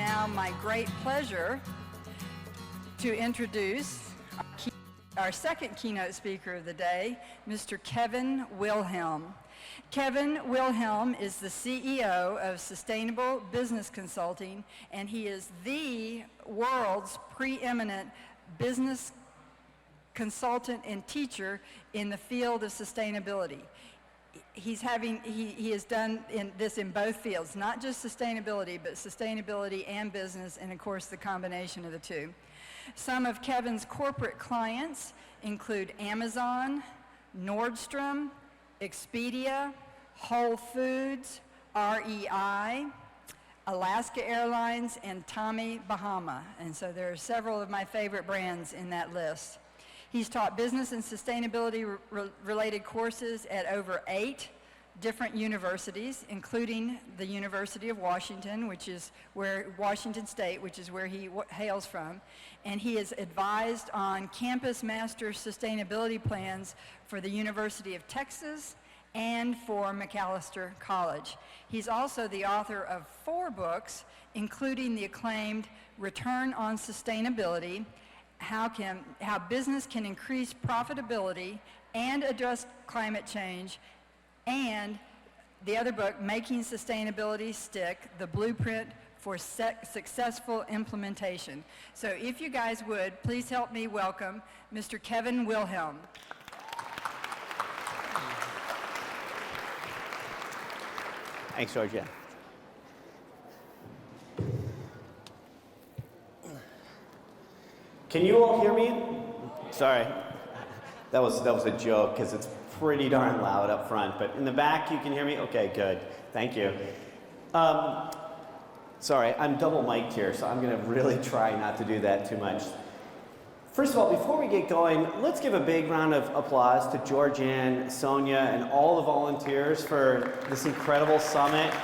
now my great pleasure to introduce our second keynote speaker of the day, Mr. Kevin Wilhelm. Kevin Wilhelm is the CEO of Sustainable Business Consulting, and he is the world's preeminent business consultant and teacher in the field of sustainability. He has done this in both fields, not just sustainability, but sustainability and business, and of course the combination of the two. Some of Kevin's corporate clients include Amazon, Nordstrom, Expedia, Whole Foods, REI, Alaska Airlines, and Tommy Bahama. And so there are several of my favorite brands in that list. He's taught business and sustainability related courses at over 8 different universities, including the University of Washington, Washington State, which is where he hails from. And he is advised on campus master sustainability plans for the University of Texas and for Macalester College. He's also the author of 4 books, including the acclaimed Return on Sustainability, how business can increase profitability and address climate change, and the other book, Making Sustainability Stick, the Blueprint for Successful Implementation. So if you guys would, please help me welcome Mr. Kevin Wilhelm. Thanks, Georgia. Can you all hear me? Sorry, that was a joke because it's pretty darn loud up front, but in the back you can hear me? Okay, good, thank you. Sorry, I'm double mic'd here, so I'm gonna really try not to do that too much. First of all, before we get going, let's give a big round of applause to Georgianne, Sonia, and all the volunteers for this incredible summit.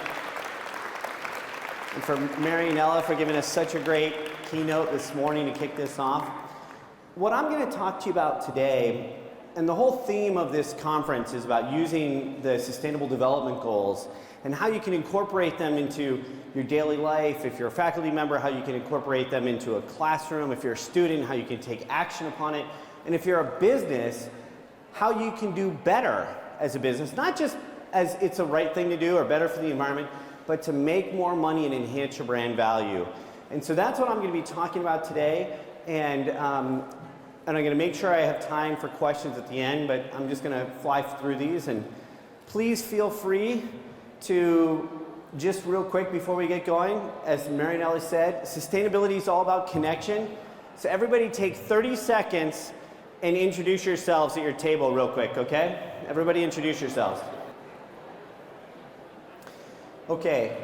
And for Mary and Ella for giving us such a great keynote this morning to kick this off. What I'm going to talk to you about today, and the whole theme of this conference is about using the Sustainable Development Goals and how you can incorporate them into your daily life. If you're a faculty member, how you can incorporate them into a classroom. If you're a student, how you can take action upon it. And if you're a business, how you can do better as a business, not just as it's a right thing to do or better for the environment, but to make more money and enhance your brand value. And so that's what I'm going to be talking about today, and I'm going to make sure I have time for questions at the end, but I'm just going to fly through these, and please feel free to, just real quick before we get going, as Marianella said, sustainability is all about connection. So everybody take 30 seconds and introduce yourselves at your table real quick, okay? Everybody introduce yourselves. Okay.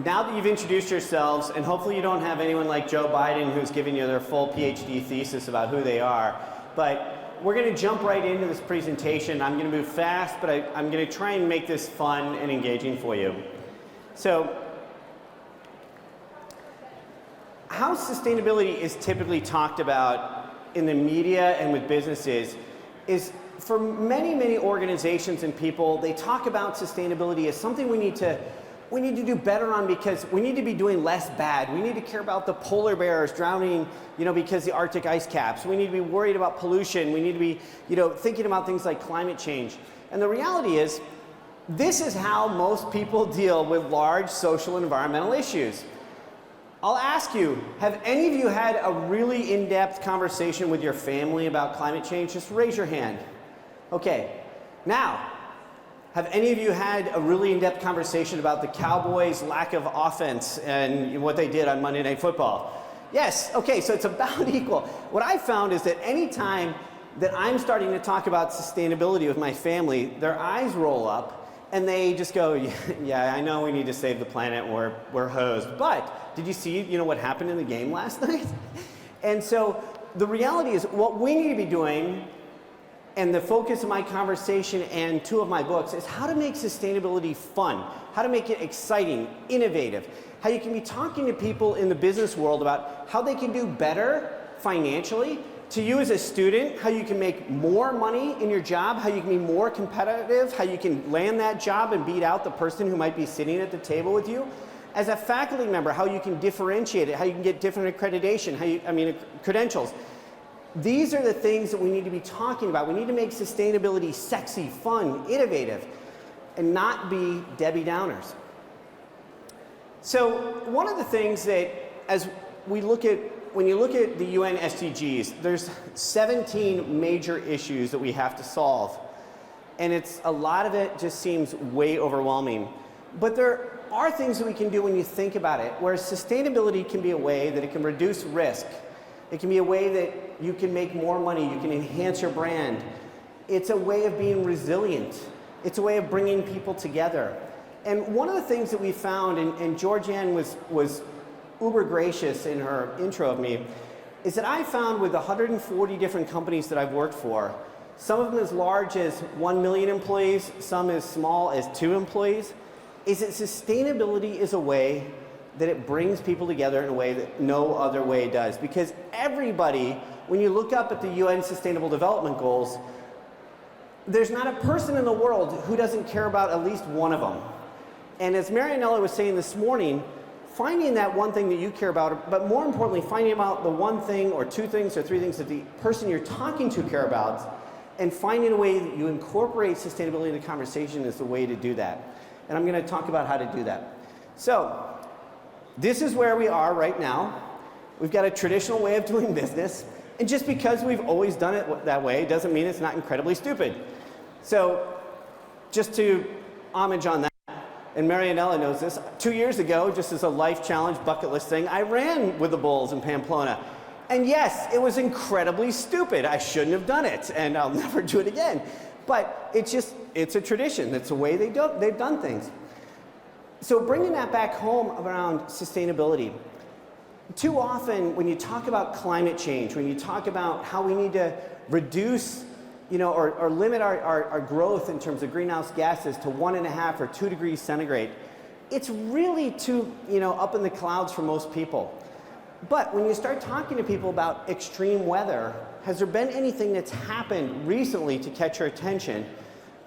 Now that you've introduced yourselves, and hopefully you don't have anyone like Joe Biden who's giving you their full PhD thesis about who they are, but we're going to jump right into this presentation. I'm going to move fast, but I'm going to try and make this fun and engaging for you. So, how sustainability is typically talked about in the media and with businesses is, for many, many organizations and people, they talk about sustainability as something we need to do better on because we need to be doing less bad. We need to care about the polar bears drowning, because the Arctic ice caps. We need to be worried about pollution. We need to be, thinking about things like climate change. And the reality is, this is how most people deal with large social and environmental issues. I'll ask you, have any of you had a really in-depth conversation with your family about climate change? Just raise your hand. Okay. Now, have any of you had a really in-depth conversation about the Cowboys' lack of offense and what they did on Monday Night Football? Yes, okay, so it's about equal. What I found is that any time that I'm starting to talk about sustainability with my family, their eyes roll up and they just go, yeah, I know we need to save the planet, we're hosed. But did you see, what happened in the game last night? And so the reality is what we need to be doing, and the focus of my conversation and 2 of my books, is how to make sustainability fun, how to make it exciting, innovative, how you can be talking to people in the business world about how they can do better financially, to you as a student, how you can make more money in your job, how you can be more competitive, how you can land that job and beat out the person who might be sitting at the table with you, As a faculty member, how you can differentiate it, how you can get different accreditation, credentials. These are the things that we need to be talking about. We need to make sustainability sexy, fun, innovative, and not be Debbie Downers. So one of the things that, as we look at, when you look at the UN SDGs, there's 17 major issues that we have to solve. And a lot of it just seems way overwhelming. But there are things that we can do when you think about it, where sustainability can be a way that it can reduce risk. It can be a way that you can make more money, you can enhance your brand. It's a way of being resilient. It's a way of bringing people together. And one of the things that we found, and Georgianne was uber gracious in her intro of me, is that I found with 140 different companies that I've worked for, some of them as large as 1 million employees, some as small as 2 employees, is that sustainability is a way that it brings people together in a way that no other way does. Because everybody, when you look up at the UN Sustainable Development Goals, there's not a person in the world who doesn't care about at least one of them. And as Marianella was saying this morning, finding that one thing that you care about, but more importantly, finding out the one thing or 2 things or 3 things that the person you're talking to care about, and finding a way that you incorporate sustainability in the conversation is the way to do that. And I'm going to talk about how to do that. So, this is where we are right now. We've got a traditional way of doing business, and just because we've always done it that way doesn't mean it's not incredibly stupid. So, just to homage on that, and Marianella knows this, 2 years ago, just as a life challenge bucket list thing, I ran with the Bulls in Pamplona. And yes, it was incredibly stupid. I shouldn't have done it, and I'll never do it again. But it's a tradition. It's a way they've done things. So bringing that back home around sustainability, too often when you talk about climate change, when you talk about how we need to reduce, or limit our growth in terms of greenhouse gases to 1.5 or 2 degrees centigrade, it's really too, up in the clouds for most people. But when you start talking to people about extreme weather, has there been anything that's happened recently to catch your attention?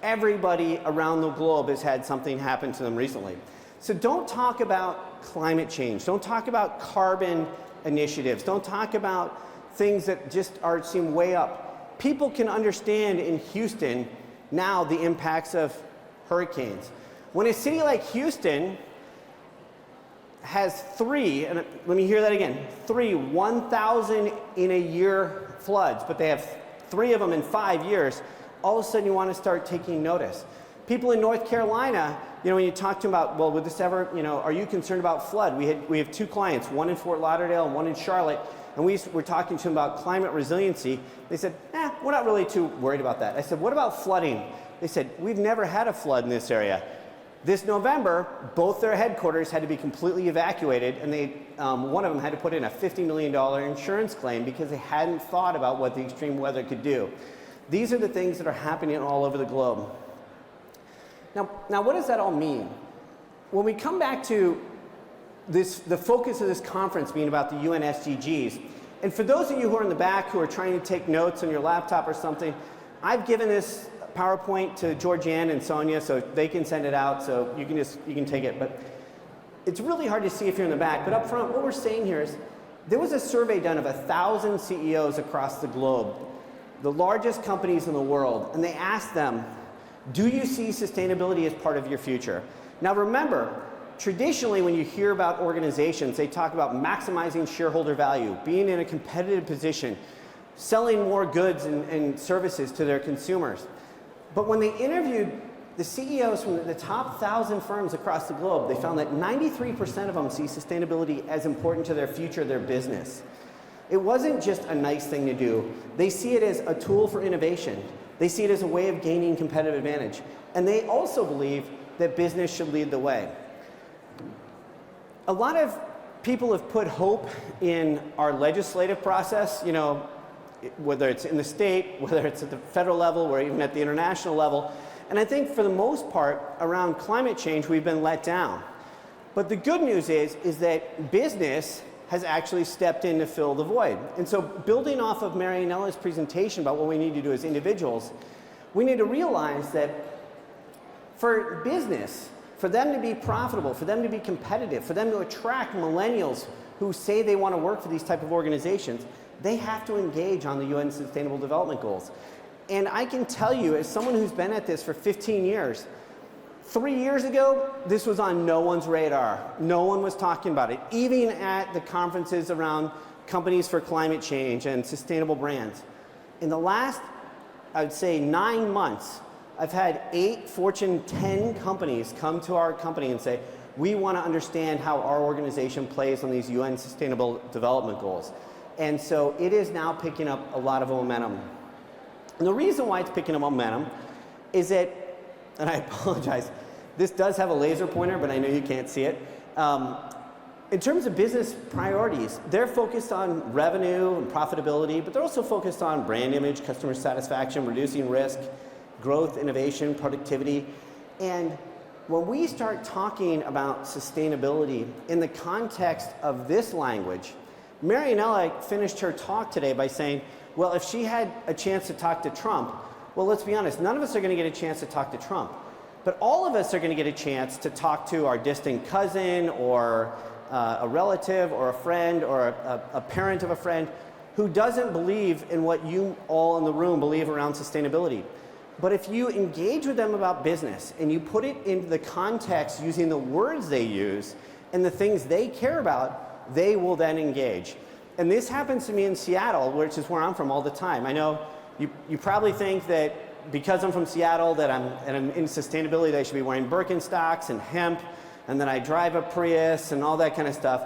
Everybody around the globe has had something happen to them recently. So don't talk about climate change. Don't talk about carbon initiatives. Don't talk about things that just seem way up. People can understand in Houston now the impacts of hurricanes. When a city like Houston has 3, and let me hear that again, 3 1,000 in a year floods, but they have 3 of them in 5 years, all of a sudden you want to start taking notice. People in North Carolina, when you talk to them about, well, would this ever, are you concerned about flood? We have 2 clients, one in Fort Lauderdale and one in Charlotte, and we were talking to them about climate resiliency. They said, we're not really too worried about that. I said, what about flooding? They said, we've never had a flood in this area. This November, both their headquarters had to be completely evacuated, and one of them had to put in a $50 million insurance claim because they hadn't thought about what the extreme weather could do. These are the things that are happening all over the globe. Now what does that all mean? When we come back to the focus of this conference being about the UN SDGs, and for those of you who are in the back who are trying to take notes on your laptop or something, I've given this PowerPoint to Georgianne and Sonia so they can send it out, so you can take it. But it's really hard to see if you're in the back, but up front, what we're saying here is there was a survey done of 1,000 CEOs across the globe, the largest companies in the world, and they asked them, do you see sustainability as part of your future? Now remember, traditionally when you hear about organizations, they talk about maximizing shareholder value, being in a competitive position, selling more goods and services to their consumers. But when they interviewed the CEOs from the top 1,000 firms across the globe, they found that 93% of them see sustainability as important to their future, their business. It wasn't just a nice thing to do. They see it as a tool for innovation. They see it as a way of gaining competitive advantage. And they also believe that business should lead the way. A lot of people have put hope in our legislative process, whether it's in the state, whether it's at the federal level, or even at the international level. And I think for the most part, around climate change, we've been let down. But the good news is that business has actually stepped in to fill the void. And so building off of Marianella's presentation about what we need to do as individuals, we need to realize that for business, for them to be profitable, for them to be competitive, for them to attract millennials who say they want to work for these type of organizations, they have to engage on the UN Sustainable Development Goals. And I can tell you, as someone who's been at this for 15 years, 3 years ago, this was on no one's radar. No one was talking about it, even at the conferences around companies for climate change and sustainable brands. In the last, I would say, 9 months, I've had 8 Fortune 10 companies come to our company and say, we want to understand how our organization plays on these UN Sustainable Development Goals. And so it is now picking up a lot of momentum. And the reason why it's picking up momentum is that, and I apologize, this does have a laser pointer, but I know you can't see it. In terms of business priorities, they're focused on revenue and profitability, but they're also focused on brand image, customer satisfaction, reducing risk, growth, innovation, productivity. And when we start talking about sustainability in the context of this language, Marianella finished her talk today by saying, well, if she had a chance to talk to Trump, well, let's be honest, none of us are going to get a chance to talk to Trump. But all of us are going to get a chance to talk to our distant cousin or a relative or a friend or a parent of a friend who doesn't believe in what you all in the room believe around sustainability. But if you engage with them about business and you put it into the context using the words they use and the things they care about, they will then engage. And this happens to me in Seattle, which is where I'm from all the time. I know you probably think that because I'm from Seattle that I'm in sustainability, that I should be wearing Birkenstocks and hemp, and then I drive a Prius and all that kind of stuff.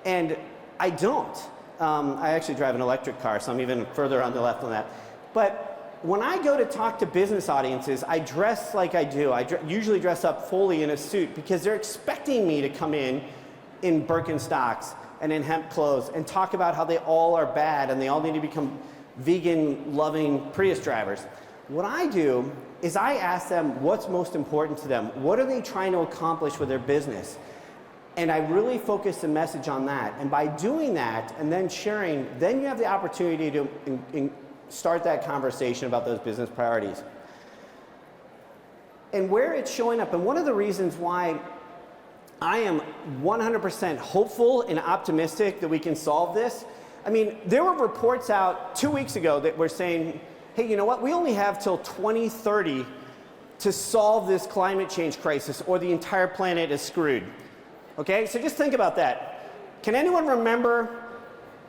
And I don't. I actually drive an electric car, so I'm even further on the left on that. But when I go to talk to business audiences, I dress like I do. I usually dress up fully in a suit because they're expecting me to come in Birkenstocks and in hemp clothes and talk about how they all are bad and they all need to become vegan-loving Prius drivers. What I do is I ask them what's most important to them. What are they trying to accomplish with their business? And I really focus the message on that. And by doing that and then sharing, then you have the opportunity to start that conversation about those business priorities. And where it's showing up, and one of the reasons why I am 100% hopeful and optimistic that we can solve this. I mean, there were reports out 2 weeks ago that were saying, hey, you know what? We only have till 2030 to solve this climate change crisis or the entire planet is screwed. Okay, so just think about that. Can anyone remember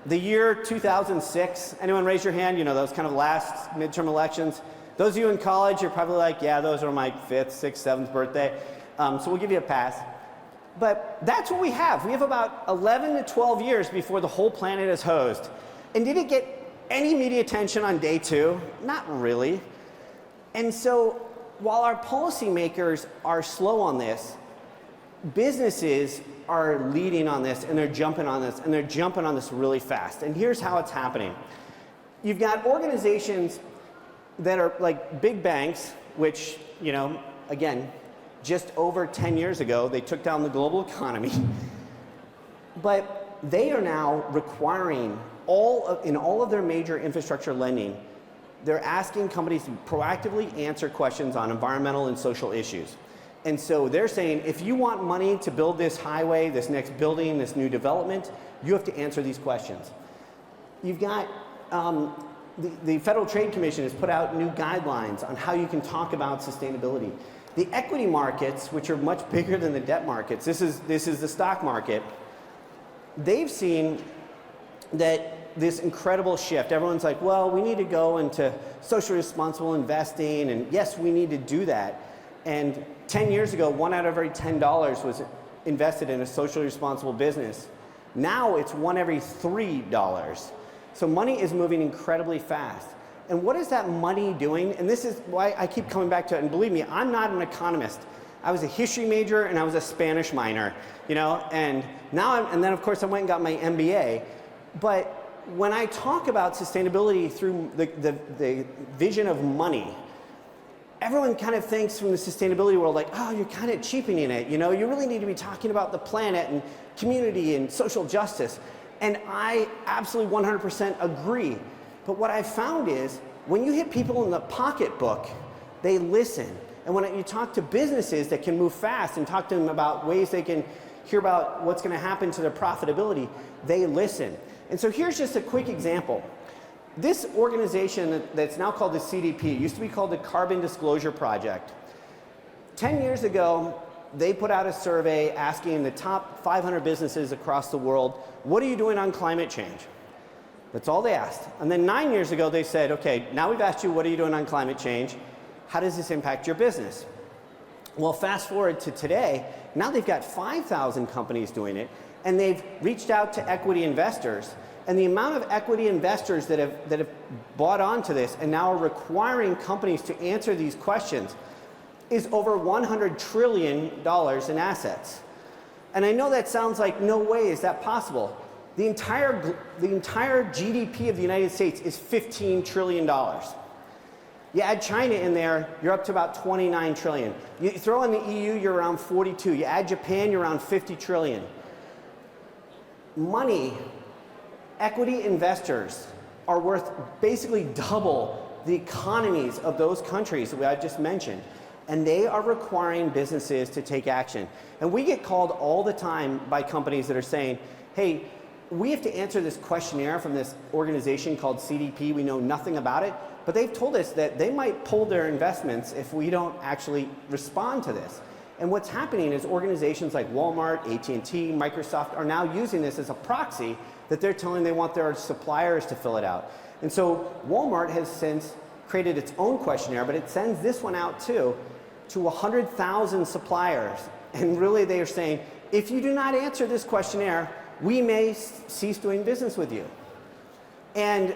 the year 2006? Anyone raise your hand? You know, those kind of last midterm elections. Those of you in college, you're probably like, yeah, those are my 5th, 6th, 7th birthday. So we'll give you a pass. But that's what we have. We have about 11 to 12 years before the whole planet is hosed. And did it get any media attention on day 2? Not really. And so while our policymakers are slow on this, businesses are leading on this and they're jumping on this and they're jumping on this really fast. And here's how it's happening. You've got organizations that are like big banks, which, you know, again, just over 10 years ago, they took down the global economy. But they are now requiring in all of their major infrastructure lending, they're asking companies to proactively answer questions on environmental and social issues. And so they're saying, if you want money to build this highway, this next building, this new development, you have to answer these questions. You've got the Federal Trade Commission has put out new guidelines on how you can talk about sustainability. The equity markets, which are much bigger than the debt markets, this is the stock market, they've seen that this incredible shift. Everyone's like, well, we need to go into socially responsible investing, and yes, we need to do that. And 10 years ago, 1 out of every $10 was invested in a socially responsible business. Now it's 1 every $3. So money is moving incredibly fast. And what is that money doing? And this is why I keep coming back to it. And believe me, I'm not an economist. I was a history major and I was a Spanish minor, you know, and then of course I went and got my MBA. But when I talk about sustainability through the vision of money, everyone kind of thinks from the sustainability world like, oh, you're kind of cheapening it. You know, you really need to be talking about the planet and community and social justice. And I absolutely 100% agree. But what I've found is when you hit people in the pocketbook, they listen. And when you talk to businesses that can move fast and talk to them about ways they can hear about what's going to happen to their profitability, they listen. And so here's just a quick example. This organization that's now called the CDP, used to be called the Carbon Disclosure Project. 10 years ago, they put out a survey asking the top 500 businesses across the world, what are you doing on climate change? That's all they asked. And then 9 years ago, they said, okay, now we've asked you, what are you doing on climate change? How does this impact your business? Well, fast forward to today, now they've got 5,000 companies doing it, and they've reached out to equity investors. And the amount of equity investors that have bought onto this and now are requiring companies to answer these questions is over $100 trillion in assets. And I know that sounds like no way is that possible. The entire GDP of the United States is $15 trillion. You add China in there, you're up to about 29 trillion. You throw in the EU, you're around 42. You add Japan, you're around 50 trillion. Money, equity investors are worth basically double the economies of those countries that I just mentioned. And they are requiring businesses to take action. And we get called all the time by companies that are saying, hey, we have to answer this questionnaire from this organization called CDP. We know nothing about it. But they've told us that they might pull their investments if we don't actually respond to this. And what's happening is organizations like Walmart, AT&T, Microsoft are now using this as a proxy that they're telling they want their suppliers to fill it out. And so Walmart has since created its own questionnaire, but it sends this one out too to 100,000 suppliers. And really they are saying, if you do not answer this questionnaire, we may cease doing business with you. And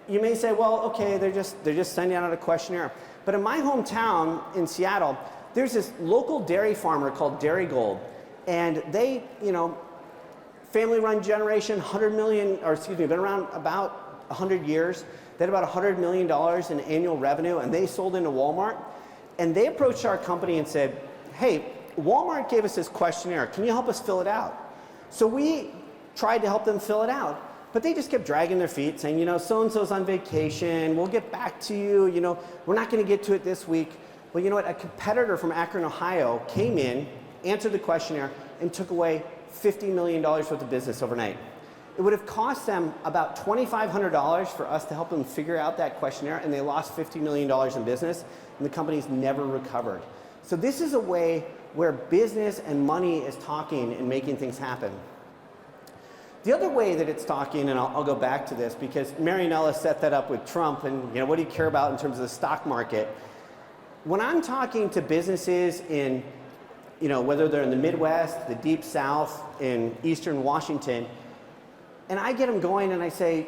you may say, well, okay, they're just sending out a questionnaire. But in my hometown in Seattle, there's this local dairy farmer called Dairy Gold. And they, family-run generation, been around about 100 years. They had about $100 million in annual revenue, and they sold into Walmart. And they approached our company and said, hey, Walmart gave us this questionnaire. Can you help us fill it out? So we tried to help them fill it out. But they just kept dragging their feet, saying, so-and-so's on vacation, we'll get back to you, we're not going to get to it this week. Well, you know what? A competitor from Akron, Ohio came in, answered the questionnaire, and took away $50 million worth of business overnight. It would have cost them about $2,500 for us to help them figure out that questionnaire, and they lost $50 million in business, and the company's never recovered. So this is a way where business and money is talking and making things happen. The other way that it's talking, and I'll go back to this because Marianella set that up with Trump and what do you care about in terms of the stock market? When I'm talking to businesses in, whether they're in the Midwest, the Deep South, in Eastern Washington, and I get them going and I say,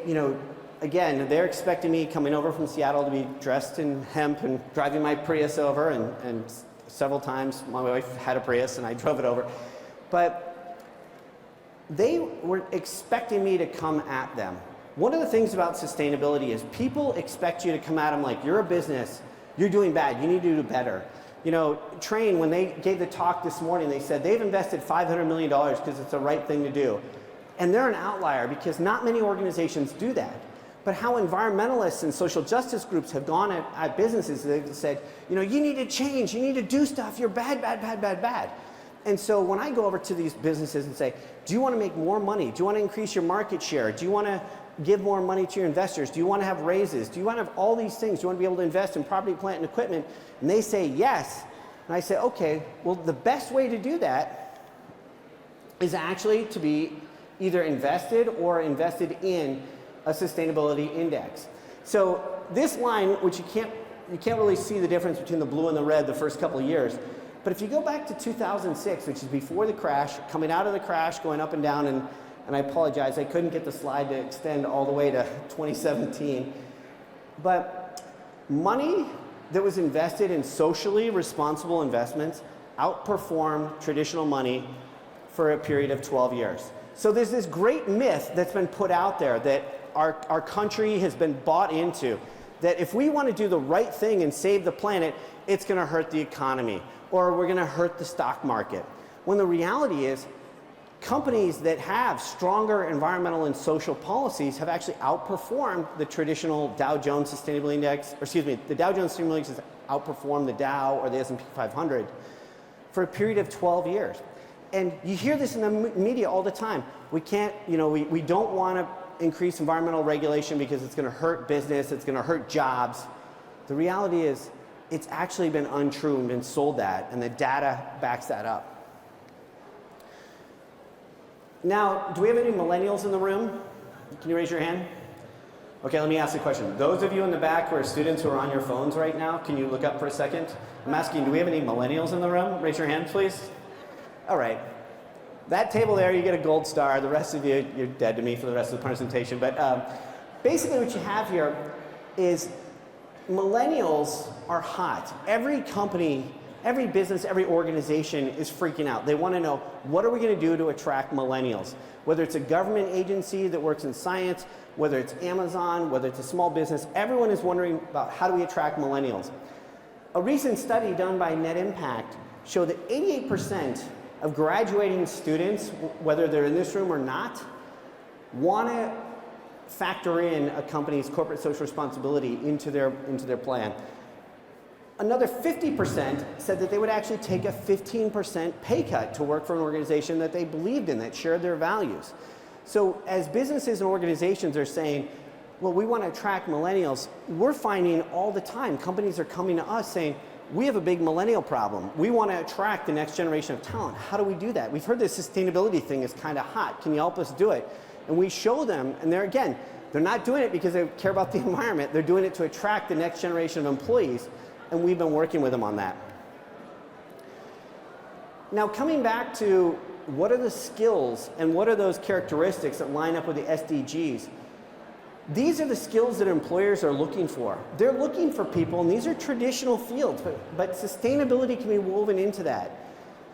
again, they're expecting me coming over from Seattle to be dressed in hemp and driving my Prius over, and several times my wife had a Prius and I drove it over. But they were expecting me to come at them. One of the things about sustainability is people expect you to come at them like you're a business, you're doing bad, you need to do better. Train, when they gave the talk this morning, they said they've invested $500 million because it's the right thing to do. And they're an outlier because not many organizations do that. But how environmentalists and social justice groups have gone at businesses, they've said, you need to change, you need to do stuff, you're bad, bad, bad, bad, bad. And so when I go over to these businesses and say, do you want to make more money? Do you want to increase your market share? Do you want to give more money to your investors? Do you want to have raises? Do you want to have all these things? Do you want to be able to invest in property, plant, and equipment? And they say yes. And I say, okay, well, the best way to do that is actually to be either invested or invested in a sustainability index. So this line, which you can't really see the difference between the blue and the red the first couple of years, but if you go back to 2006, which is before the crash, coming out of the crash, going up and down, and I apologize, I couldn't get the slide to extend all the way to 2017. But money that was invested in socially responsible investments outperformed traditional money for a period of 12 years. So there's this great myth that's been put out there that our country has been bought into, that if we want to do the right thing and save the planet, it's going to hurt the economy, or we're going to hurt the stock market. When the reality is, companies that have stronger environmental and social policies have actually outperformed the traditional Dow Jones Sustainability Index, the Dow Jones Sustainability Index has outperformed the Dow or the S&P 500 for a period of 12 years. And you hear this in the media all the time. We can't, we don't want to increase environmental regulation because it's going to hurt business, it's going to hurt jobs. The reality is, it's actually been untrue and been sold that, and the data backs that up. Now, do we have any millennials in the room? Can you raise your hand? Okay, let me ask a question. Those of you in the back who are students who are on your phones right now, can you look up for a second? I'm asking, do we have any millennials in the room? Raise your hand, please. All right. That table there, you get a gold star. The rest of you, you're dead to me for the rest of the presentation. But basically what you have here is millennials are hot. Every company, every business, every organization is freaking out. They want to know, what are we going to do to attract millennials? Whether it's a government agency that works in science, whether it's Amazon, whether it's a small business, everyone is wondering about how do we attract millennials. A recent study done by Net Impact showed that 88% of graduating students, whether they're in this room or not, want to factor in a company's corporate social responsibility into their plan. Another 50% said that they would actually take a 15% pay cut to work for an organization that they believed in, that shared their values. So as businesses and organizations are saying, well, we want to attract millennials, we're finding all the time companies are coming to us saying, we have a big millennial problem. We want to attract the next generation of talent. How do we do that? We've heard this sustainability thing is kind of hot. Can you help us do it? And we show them, and they're not doing it because they care about the environment. They're doing it to attract the next generation of employees, and we've been working with them on that. Now, coming back to what are the skills and what are those characteristics that line up with the SDGs? These are the skills that employers are looking for. They're looking for people, and these are traditional fields, but sustainability can be woven into that.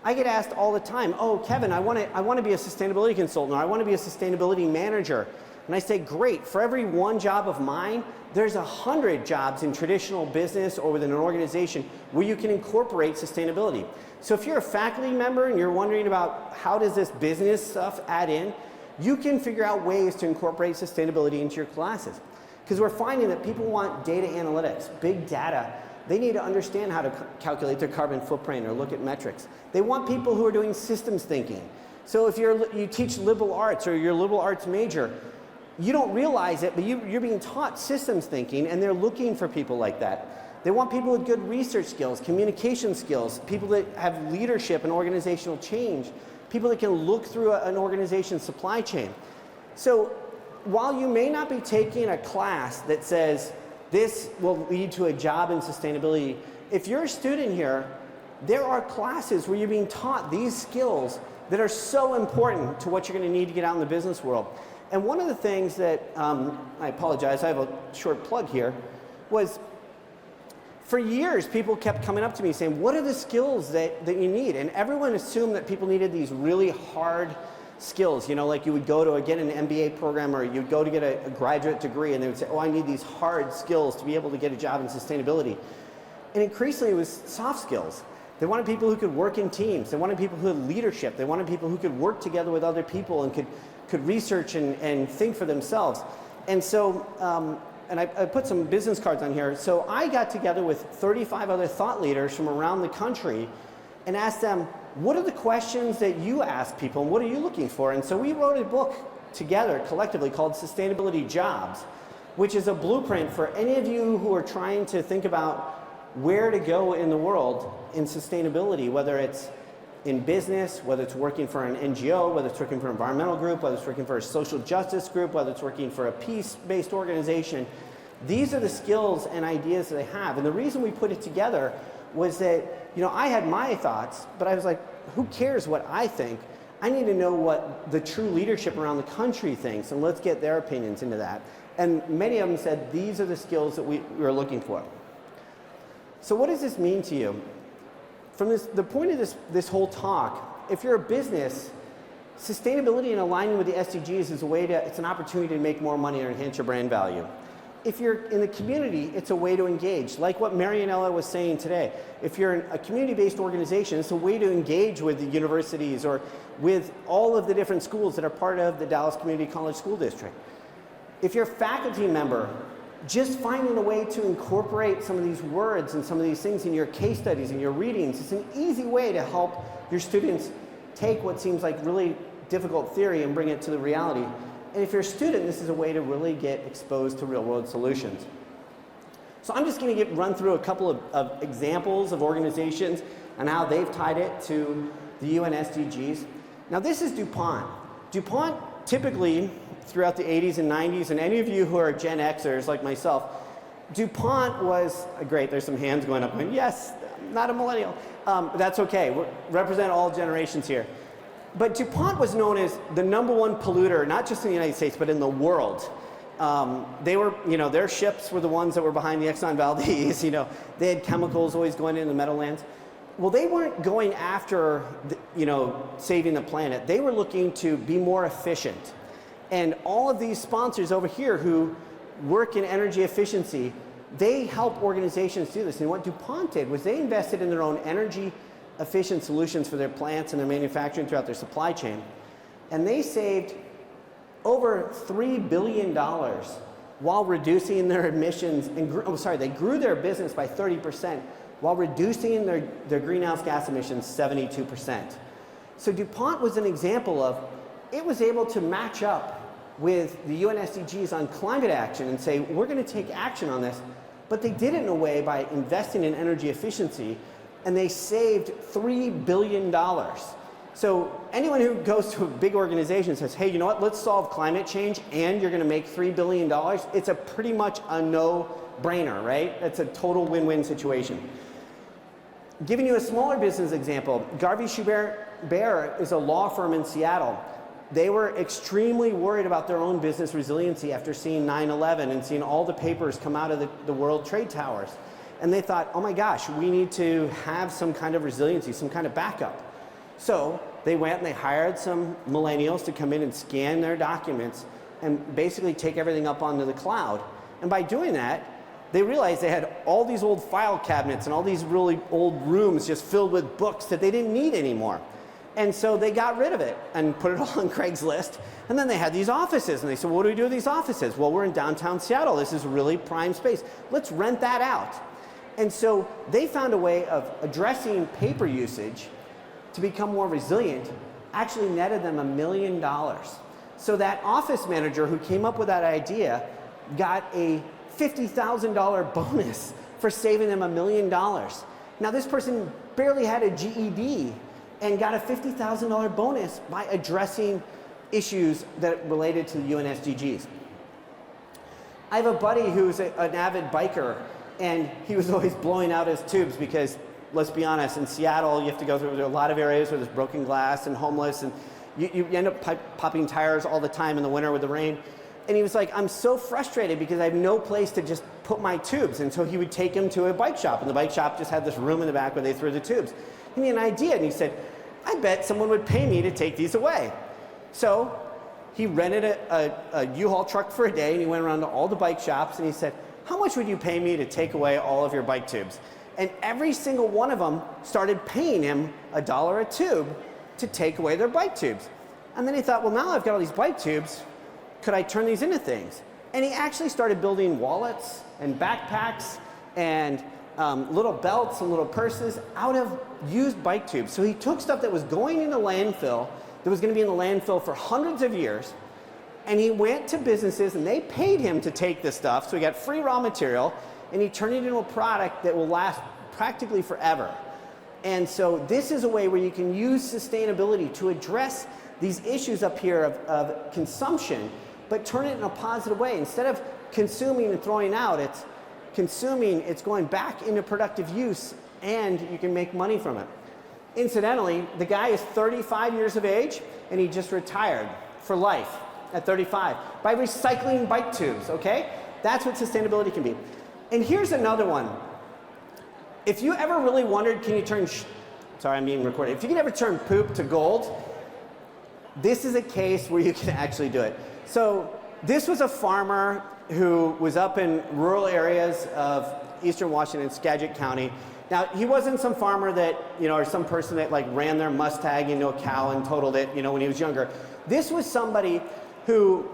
I get asked all the time, oh, Kevin, I want to be a sustainability consultant, or I want to be a sustainability manager. And I say, great, for every one job of mine, there's 100 jobs in traditional business or within an organization where you can incorporate sustainability. So if you're a faculty member and you're wondering about how does this business stuff add in, you can figure out ways to incorporate sustainability into your classes. Because we're finding that people want data analytics, big data. They need to understand how to calculate their carbon footprint or look at metrics. They want people who are doing systems thinking. So if you teach liberal arts or you're a liberal arts major, you don't realize it, but you're being taught systems thinking, and they're looking for people like that. They want people with good research skills, communication skills, people that have leadership and organizational change, people that can look through an organization's supply chain. So while you may not be taking a class that says this will lead to a job in sustainability, if you're a student here, there are classes where you're being taught these skills that are so important to what you're going to need to get out in the business world. And one of the things that, I apologize, I have a short plug here, was for years people kept coming up to me saying, what are the skills that you need? And everyone assumed that people needed these really hard skills, like you would go to get an MBA program or you'd go to get a graduate degree, and they would say, oh, I need these hard skills to be able to get a job in sustainability. And increasingly it was soft skills. They wanted people who could work in teams. They wanted people who had leadership. They wanted people who could work together with other people and could research and think for themselves. And so, and I put some business cards on here. So I got together with 35 other thought leaders from around the country and asked them, what are the questions that you ask people and what are you looking for? And so we wrote a book together collectively called Sustainability Jobs, which is a blueprint for any of you who are trying to think about where to go in the world in sustainability, whether it's in business, whether it's working for an NGO, whether it's working for an environmental group, whether it's working for a social justice group, whether it's working for a peace-based organization. These are the skills and ideas that they have. And the reason we put it together was that, I had my thoughts, but I was like, who cares what I think? I need to know what the true leadership around the country thinks, and let's get their opinions into that. And many of them said, these are the skills that we were looking for. So what does this mean to you? From the point of this whole talk, if you're a business, sustainability and aligning with the SDGs is it's an opportunity to make more money or enhance your brand value. If you're in the community, it's a way to engage. Like what Marianella was saying today. If you're a community-based organization, it's a way to engage with the universities or with all of the different schools that are part of the Dallas Community College School District. If you're a faculty member, just finding a way to incorporate some of these words and some of these things in your case studies and your readings. It's an easy way to help your students take what seems like really difficult theory and bring it to the reality. And if you're a student, this is a way to really get exposed to real-world solutions. So I'm just going to run through a couple of examples of organizations and how they've tied it to the UN SDGs. Now this is DuPont. DuPont typically, throughout the 80s and 90s, and any of you who are Gen Xers like myself, DuPont was, great, there's some hands going up, yes, not a millennial. That's okay, we represent all generations here. But DuPont was known as the #1 polluter, not just in the United States, but in the world. They were, their ships were the ones that were behind the Exxon Valdez, they had chemicals always going into the Meadowlands. Well, they weren't going after, saving the planet. They were looking to be more efficient. And all of these sponsors over here who work in energy efficiency, they help organizations do this. And what DuPont did was they invested in their own energy efficient solutions for their plants and their manufacturing throughout their supply chain. And they saved over $3 billion while reducing their emissions, and they grew their business by 30% while reducing their greenhouse gas emissions 72%. So DuPont was an example of, it was able to match up with the UN SDGs on climate action and say, we're going to take action on this, but they did it in a way by investing in energy efficiency, and they saved $3 billion. So anyone who goes to a big organization and says, hey, you know what, let's solve climate change and you're going to make $3 billion, it's a pretty much a no-brainer, right? It's a total win-win situation. Giving you a smaller business example, Garvey Schubert Bear is a law firm in Seattle. They were extremely worried about their own business resiliency after seeing 9/11 and seeing all the papers come out of the World Trade Towers. And they thought, oh my gosh, we need to have some kind of resiliency, some kind of backup. So they went and they hired some millennials to come in and scan their documents and basically take everything up onto the cloud. And by doing that, they realized they had all these old file cabinets and all these really old rooms just filled with books that they didn't need anymore. And so they got rid of it and put it all on Craigslist. And then they had these offices, and they said, well, what do we do with these offices? Well, we're in downtown Seattle. This is really prime space. Let's rent that out. And so they found a way of addressing paper usage to become more resilient, actually netted them $1 million. So that office manager who came up with that idea got a $50,000 bonus for saving them $1 million. Now this person barely had a GED and got a $50,000 bonus by addressing issues that related to the UN SDGs. I have a buddy who's an avid biker, and he was always blowing out his tubes because, let's be honest, in Seattle you have to go through a lot of areas where there's broken glass and homeless, and you end up popping tires all the time in the winter with the rain. And he was like, I'm so frustrated because I have no place to just put my tubes. And so he would take him to a bike shop, and the bike shop just had this room in the back where they threw the tubes. He had an idea, and he said, I bet someone would pay me to take these away. So he rented a U-Haul truck for a day, and he went around to all the bike shops, and he said, how much would you pay me to take away all of your bike tubes? And every single one of them started paying him $1 a tube to take away their bike tubes. And then he thought, well, now I've got all these bike tubes, could I turn these into things? And he actually started building wallets and backpacks and little belts and little purses out of used bike tubes. So he took stuff that was going in a landfill, that was going to be in the landfill for hundreds of years, and he went to businesses and they paid him to take this stuff, so he got free raw material, and he turned it into a product that will last practically forever. And so this is a way where you can use sustainability to address these issues up here of consumption, but turn it in a positive way. Instead of consuming and throwing out, it's consuming, it's going back into productive use, and you can make money from it. Incidentally, the guy is 35 years of age, and he just retired for life at 35 by recycling bike tubes, okay? That's what sustainability can be. And here's another one. If you ever really wondered, can you turn, sorry, I'm being recorded. If you can ever turn poop to gold, this is a case where you can actually do it. So this was a farmer who was up in rural areas of eastern Washington, Skagit County. Now, he wasn't some farmer that, or some person that like ran their Mustang into a cow and totaled it, when he was younger. This was somebody who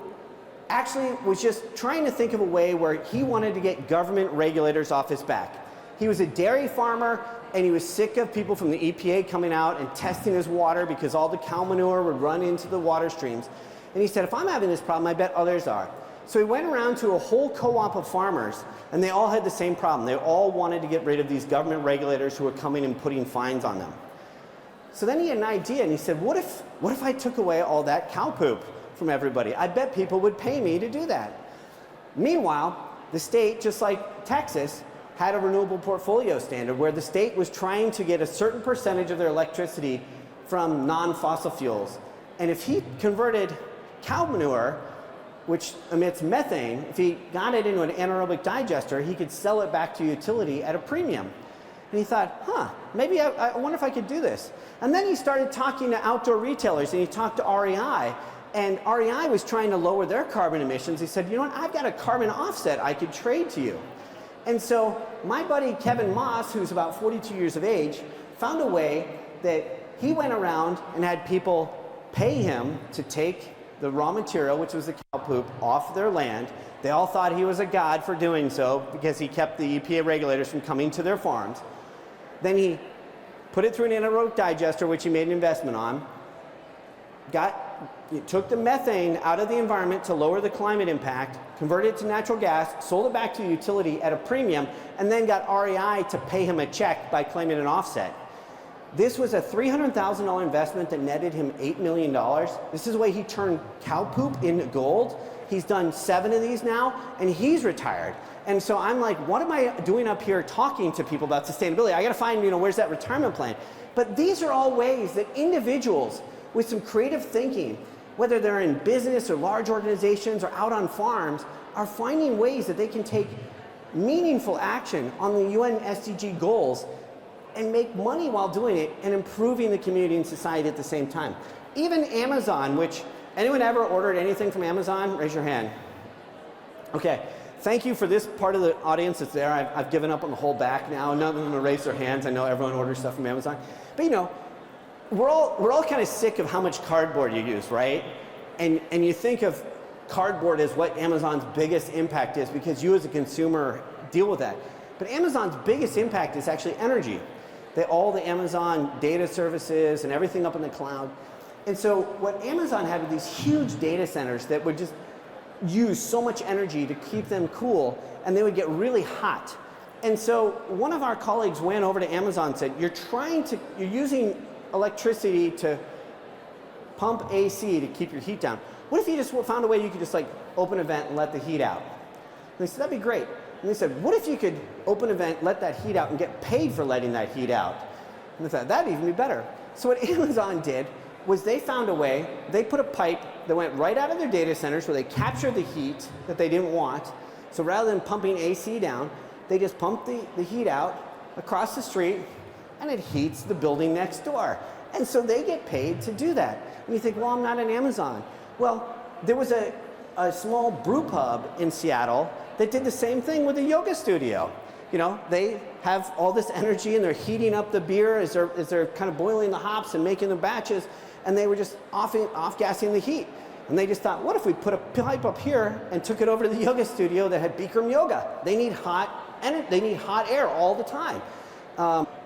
actually was just trying to think of a way where he wanted to get government regulators off his back. He was a dairy farmer, and he was sick of people from the EPA coming out and testing his water because all the cow manure would run into the water streams. And he said, if I'm having this problem, I bet others are. So he went around to a whole co-op of farmers, and they all had the same problem. They all wanted to get rid of these government regulators who were coming and putting fines on them. So then he had an idea, and he said, what if I took away all that cow poop from everybody? I bet people would pay me to do that. Meanwhile, the state, just like Texas, had a renewable portfolio standard where the state was trying to get a certain percentage of their electricity from non-fossil fuels. And if he converted cow manure, which emits methane, if he got it into an anaerobic digester, he could sell it back to utility at a premium. And he thought, maybe I wonder if I could do this. And then he started talking to outdoor retailers, and he talked to REI. And REI was trying to lower their carbon emissions. He said, you know what, I've got a carbon offset I could trade to you. And so my buddy Kevin Moss, who's about 42 years of age, found a way that he went around and had people pay him to take the raw material, which was the cow poop, off their land. They all thought he was a god for doing so because he kept the EPA regulators from coming to their farms. Then he put it through an anaerobic digester, which he made an investment on, took the methane out of the environment to lower the climate impact, converted it to natural gas, sold it back to the utility at a premium, and then got REI to pay him a check by claiming an offset. This was a $300,000 investment that netted him $8 million. This is the way he turned cow poop into gold. He's done 7 of these now, and he's retired. And so I'm like, what am I doing up here talking to people about sustainability? I gotta find, where's that retirement plan? But these are all ways that individuals with some creative thinking, whether they're in business or large organizations or out on farms, are finding ways that they can take meaningful action on the UN SDG goals and make money while doing it and improving the community and society at the same time. Even Amazon, which, anyone ever ordered anything from Amazon? Raise your hand. Okay, thank you for this part of the audience that's there. I've given up on the whole back now. None of them will raise their hands. I know everyone orders stuff from Amazon. But we're all kind of sick of how much cardboard you use, right? And you think of cardboard as what Amazon's biggest impact is because you as a consumer deal with that. But Amazon's biggest impact is actually energy. All the Amazon data services and everything up in the cloud. And so what Amazon had were these huge data centers that would just use so much energy to keep them cool, and they would get really hot. And so one of our colleagues went over to Amazon and said, you're using electricity to pump AC to keep your heat down. What if you just found a way you could just open a vent and let the heat out? And they said, that'd be great. And they said, what if you could open a vent, let that heat out, and get paid for letting that heat out? And they thought, that'd even be better. So what Amazon did was they found a way, they put a pipe that went right out of their data centers where they captured the heat that they didn't want. So rather than pumping AC down, they just pumped the heat out across the street, and it heats the building next door. And so they get paid to do that. And you think, well, I'm not an Amazon. Well, there was a small brew pub in Seattle that did the same thing with a yoga studio. They have all this energy and they're heating up the beer as they're kind of boiling the hops and making the batches, and they were just off-gassing the heat. And they just thought, what if we put a pipe up here and took it over to the yoga studio that had Bikram yoga? They need hot air all the time.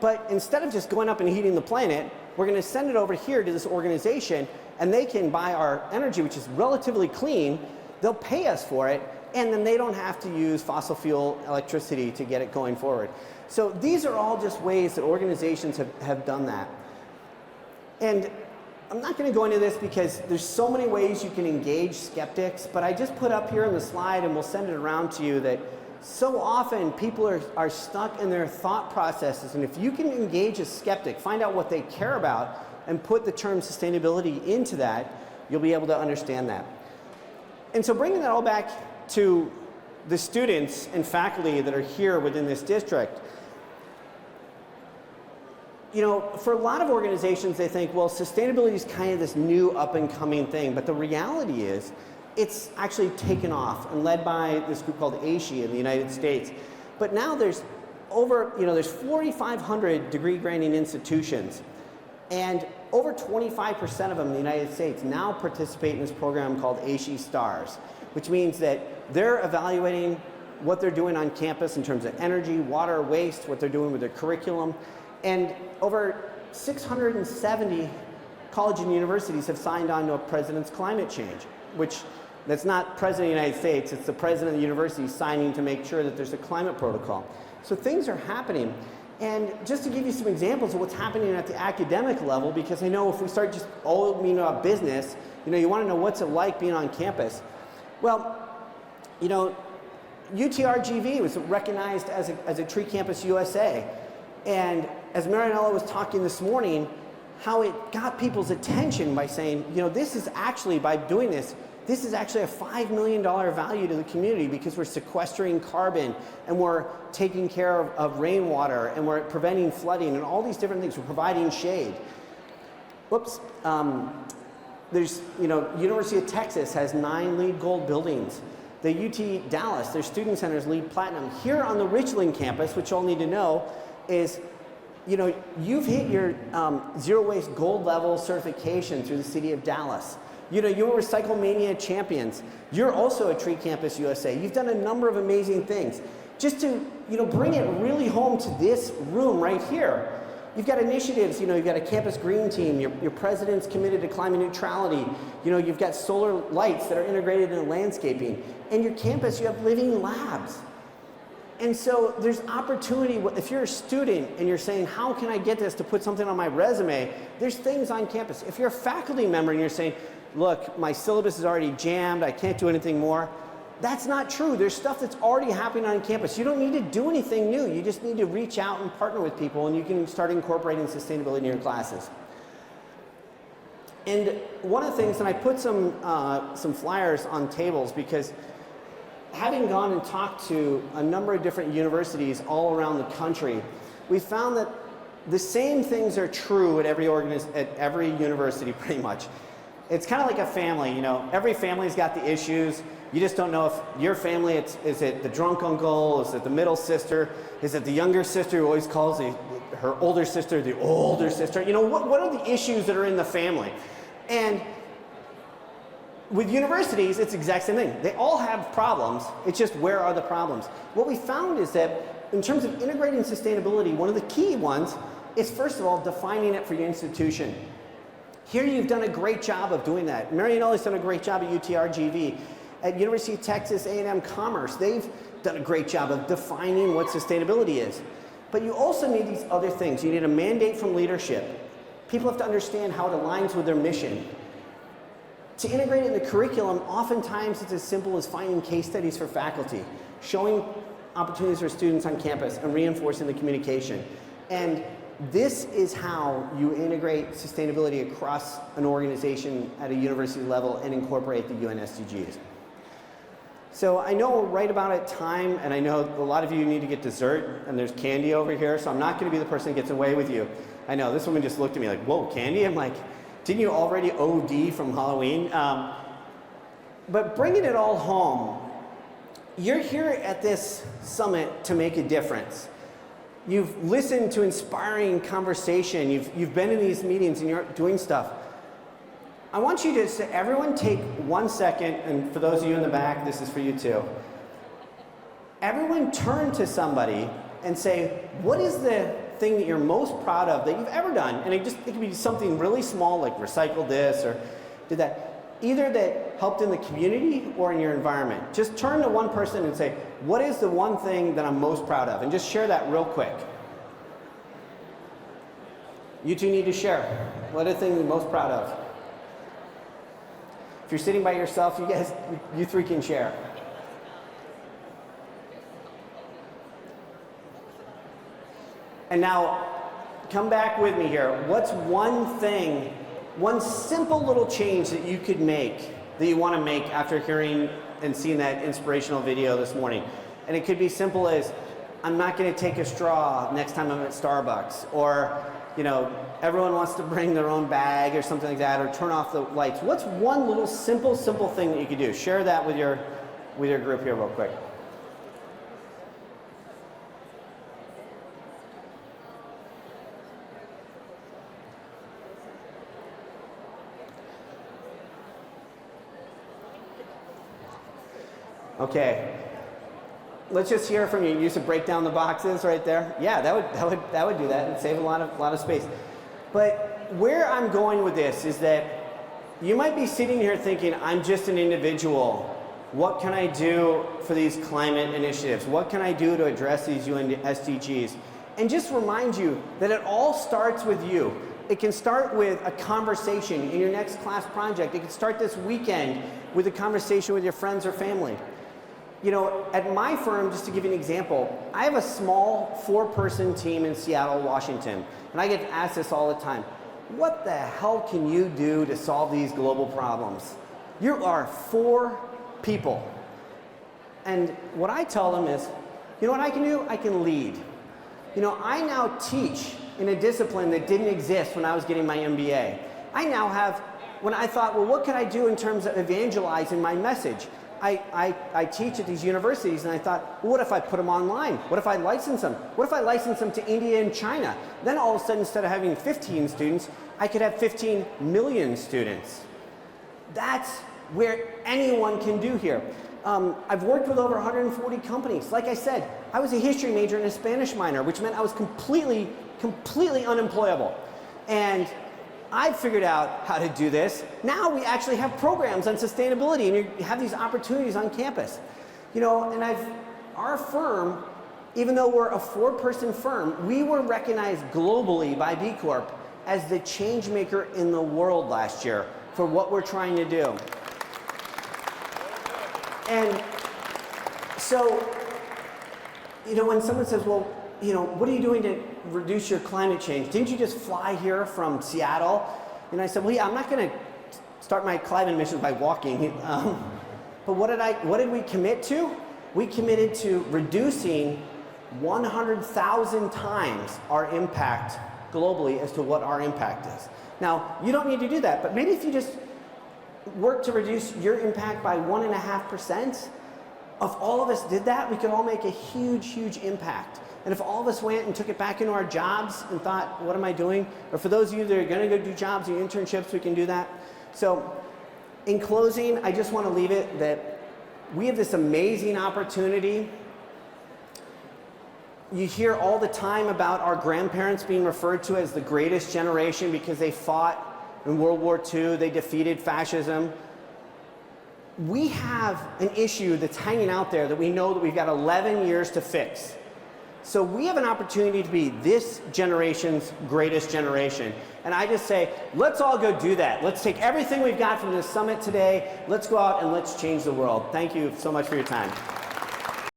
But instead of just going up and heating the planet, we're going to send it over here to this organization, and they can buy our energy, which is relatively clean. They'll pay us for it, and then they don't have to use fossil fuel electricity to get it going forward. So these are all just ways that organizations have done that. And I'm not going to go into this because there's so many ways you can engage skeptics, but I just put up here on the slide, and we'll send it around to you, that so often people are stuck in their thought processes, and if you can engage a skeptic, find out what they care about, and put the term sustainability into that, you'll be able to understand that. And so bringing that all back to the students and faculty that are here within this district, for a lot of organizations, they think, well, sustainability is kind of this new up-and-coming thing, but the reality is, it's actually taken off and led by this group called ASHE in the United States. But now there's there's 4,500 degree granting institutions, and over 25% of them in the United States now participate in this program called ASHE STARS. which means that they're evaluating what they're doing on campus in terms of energy, water, waste, what they're doing with their curriculum. And over 670 colleges and universities have signed on to a president's climate change, which that's not president of the United States, it's the president of the university signing to make sure that there's a climate protocol. So things are happening. And just to give you some examples of what's happening at the academic level, because I know if we start just all meaning about business, you want to know what's it like being on campus. Well, UTRGV was recognized as a Tree Campus USA. And as Marianella was talking this morning, how it got people's attention by saying, this is actually, by doing this is actually a $5 million value to the community because we're sequestering carbon and we're taking care of rainwater and we're preventing flooding and all these different things. We're providing shade. Whoops. There's, University of Texas has 9 LEED Gold buildings. The UT Dallas, their student centers LEED Platinum. Here on the Richland campus, which you all need to know, is, you've hit your Zero Waste Gold level certification through the city of Dallas. You were Recycle Mania champions. You're also a Tree Campus USA. You've done a number of amazing things. Just to, bring it really home to this room right here. You've got initiatives, you've got a campus green team, your president's committed to climate neutrality, you've got solar lights that are integrated into landscaping. And your campus, you have living labs. And so there's opportunity. If you're a student and you're saying, how can I get this to put something on my resume? There's things on campus. If you're a faculty member and you're saying, look, my syllabus is already jammed, I can't do anything more, that's not true. There's stuff that's already happening on campus. You don't need to do anything new. You just need to reach out and partner with people, and you can start incorporating sustainability in your classes. And one of the things, and I put some flyers on tables because having gone and talked to a number of different universities all around the country, we found that the same things are true at every university pretty much. It's kind of like a family, every family's got the issues. You just don't know if your family, is it the drunk uncle, is it the middle sister, is it the younger sister who always calls her older sister the older sister? What are the issues that are in the family? And with universities, it's the exact same thing. They all have problems, it's just where are the problems? What we found is that in terms of integrating sustainability, one of the key ones is, first of all, defining it for your institution. Here you've done a great job of doing that. Marianella's done a great job at UTRGV. At University of Texas A&M Commerce, they've done a great job of defining what sustainability is. But you also need these other things. You need a mandate from leadership. People have to understand how it aligns with their mission. To integrate it in the curriculum, oftentimes it's as simple as finding case studies for faculty, showing opportunities for students on campus, and reinforcing the communication. And this is how you integrate sustainability across an organization at a university level and incorporate the UN SDGs. So I know we're right about at time, and I know a lot of you need to get dessert, and there's candy over here, so I'm not going to be the person that gets away with you. I know, this woman just looked at me like, whoa, candy? I'm like, didn't you already OD from Halloween? But bringing it all home, you're here at this summit to make a difference. You've listened to inspiring conversation, you've been in these meetings and you're doing stuff. I want you to, everyone take 1 second, and for those of you in the back, this is for you too. Everyone turn to somebody and say, what is the thing that you're most proud of that you've ever done? And it could be something really small, like recycled this or did that. Either that helped in the community or in your environment. Just turn to one person and say, what is the one thing that I'm most proud of? And just share that real quick. You two need to share. What are the things you're most proud of? If you're sitting by yourself, you three can share. And now, come back with me here. What's one thing, one simple little change that you could make, that you want to make after hearing and seeing that inspirational video this morning? And it could be simple as, I'm not going to take a straw next time I'm at Starbucks, or everyone wants to bring their own bag or something like that, or turn off the lights. What's one little simple thing that you could do? Share that with your group here real quick. Okay. Let's just hear from you. You used to break down the boxes right there. Yeah, that would do that and save a lot of space. But where I'm going with this is that you might be sitting here thinking, I'm just an individual. What can I do for these climate initiatives? What can I do to address these UN SDGs? And just remind you that it all starts with you. It can start with a conversation in your next class project. It can start this weekend with a conversation with your friends or family. You know, at my firm, just to give you an example, I have a small 4-person team in Seattle, Washington, and I get asked this all the time. What the hell can you do to solve these global problems? You are 4 people. And what I tell them is, you know what I can do? I can lead. You know, I now teach in a discipline that didn't exist when I was getting my MBA. I now have, when I thought, well, what can I do in terms of evangelizing my message? I teach at these universities, and I thought, well, what if I put them online? What if I license them? What if I license them to India and China? Then all of a sudden, instead of having 15 students, I could have 15 million students. That's where anyone can do here. I've worked with over 140 companies. Like I said, I was a history major and a Spanish minor, which meant I was completely unemployable. And I figured out how to do this. Now we actually have programs on sustainability, and you have these opportunities on campus. You know, and our firm, even though we're a 4-person firm, we were recognized globally by B Corp as the change maker in the world last year for what we're trying to do. And so, you know, when someone says, well, you know, what are you doing to reduce your climate change? Didn't you just fly here from Seattle? And I said, well, yeah, I'm not going to start my climate emissions by walking. But what did we commit to? We committed to reducing 100,000 times our impact globally as to what our impact is. Now, you don't need to do that, but maybe if you just work to reduce your impact by 1.5%, if all of us did that, we could all make a huge, huge impact. And if all of us went and took it back into our jobs and thought, what am I doing? Or for those of you that are going to go do jobs or internships, we can do that. So in closing, I just want to leave it that we have this amazing opportunity. You hear all the time about our grandparents being referred to as the greatest generation because they fought in World War II, they defeated fascism. We have an issue that's hanging out there that we know that we've got 11 years to fix. So we have an opportunity to be this generation's greatest generation. And I just say, let's all go do that. Let's take everything we've got from this summit today, let's go out and let's change the world. Thank you so much for your time.